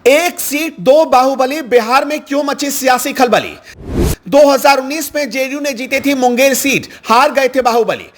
एक सीट दो बाहुबली, बिहार में क्यों मची सियासी खलबली। 2019 में जेडीयू ने जीती थी मुंगेर सीट, हार गए थे बाहुबली।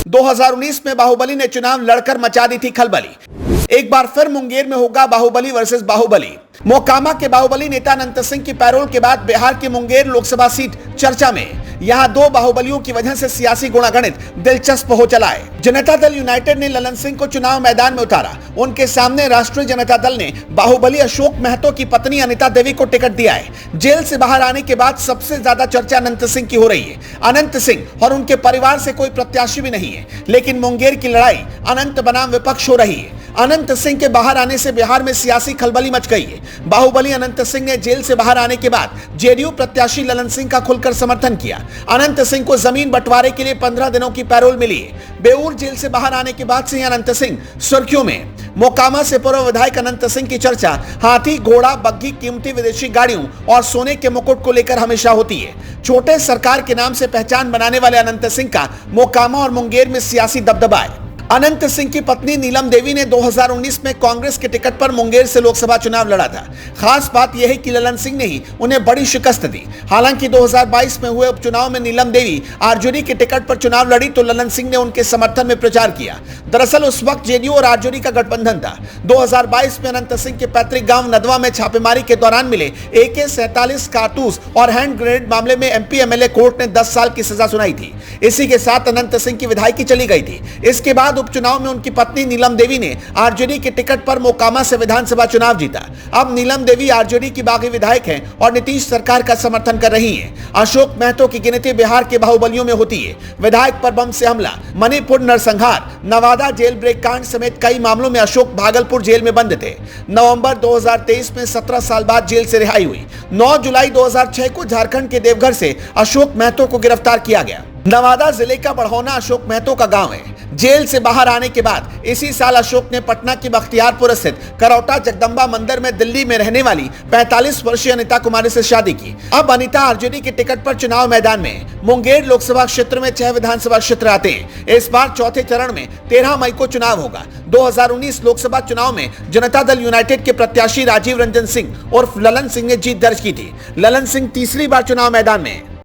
2019 में बाहुबली ने चुनाव लड़कर मचा दी थी खलबली। एक बार फिर मुंगेर में होगा बाहुबली वर्सेस बाहुबली। मोकामा के बाहुबली नेता अनंत सिंह की पैरोल के बाद बिहार की मुंगेर लोकसभा सीट चर्चा में। यहां दो बाहुबलियों की वजह से सियासी गुणागणित दिलचस्प हो चला है। जनता दल यूनाइटेड ने ललन सिंह को चुनाव मैदान में उतारा। उनके सामने राष्ट्रीय जनता दल ने बाहुबली अशोक महतो की पत्नी अनिता देवी को टिकट दिया है। जेल से बाहर आने के बाद सबसे ज्यादा चर्चा अनंत सिंह की हो रही है। अनंत सिंह और उनके परिवार से कोई प्रत्याशी भी नहीं है, लेकिन मुंगेर की लड़ाई अनंत बनाम विपक्ष हो रही है। अनंत सिंह के बाहर आने से बिहार में सियासी खलबली मच गई है। बाहुबली अनंत सिंह ने जेल से बाहर आने के बाद जेडीयू प्रत्याशी ललन सिंह का खुलकर समर्थन किया। अनंत सिंह को जमीन बंटवारे के लिए 15 दिनों की पैरोल मिली है। बेऊर जेल से बाहर आने के बाद से अनंत सिंह सुर्खियों में। मोकामा से पूर्व विधायक अनंत सिंह की चर्चा हाथी, घोड़ा, बग्घी, कीमती विदेशी गाड़ियों और सोने के मुकुट को लेकर हमेशा होती है। छोटे सरकार के नाम से पहचान बनाने वाले अनंत सिंह का मोकामा और मुंगेर में सियासी दबदबा है। अनंत सिंह की पत्नी नीलम देवी ने 2019 में कांग्रेस के टिकट पर मुंगेर से लोकसभा चुनाव लड़ा था। खास बात यह है कि ललन सिंह ने ही उन्हें बड़ी शिकस्त दी। हालांकि 2022 में हुए उपचुनाव में नीलम देवी आरजेडी के टिकट पर चुनाव लड़ी तो ललन सिंह ने उनके समर्थन में प्रचार किया। दरअसल उस वक्त जेडीयू और आरजेडी का गठबंधन था। 2022 में अनंत सिंह के पैतृक गांव नदवा में छापेमारी के दौरान मिले AK-47 कारतूस और हैंड ग्रेनेड मामले में एमपी एमएलए कोर्ट ने 10 साल की सजा सुनाई थी। इसी के साथ अनंत सिंह की विधायकी चली गई थी। इसके बाद उपचुनाव में उनकी पत्नी नीलम देवी ने आरजेडी के टिकट पर मोकामा से विधानसभा चुनाव जीता। अब नीलम देवी आरजेडी की बागी विधायक हैं और नीतीश सरकार का समर्थन कर रही हैं। अशोक महतो की गिनती बिहार के बाहुबलियों में होती है। विधायक पर बम से हमला, मणिपुर नरसंहार, नवादा जेल ब्रेक कांड समेत कई मामलों में अशोक भागलपुर जेल में बंद थे। नवंबर 2023 में 17 साल बाद जेल से रिहाई हुई। 9 जुलाई 2006 को झारखंड के देवघर से अशोक महतो को गिरफ्तार किया गया। नवादा जिले का बढ़ौना अशोक महतो का गांव है। जेल से बाहर आने के बाद इसी साल अशोक ने पटना की बख्तियारपुर स्थित करौटा जगदम्बा मंदिर में दिल्ली में रहने वाली 45 वर्षीय अनिता कुमारी से शादी की। अब अनिता आरजेडी के टिकट पर चुनाव मैदान में। मुंगेर लोकसभा क्षेत्र में 6 विधानसभा क्षेत्र आते हैं। इस बार चौथे चरण में 13 मई को चुनाव होगा। 2019 लोकसभा चुनाव में जनता दल यूनाइटेड के प्रत्याशी राजीव रंजन सिंह और ललन सिंह ने जीत दर्ज की थी। ललन सिंह तीसरी बार चुनाव मैदान में।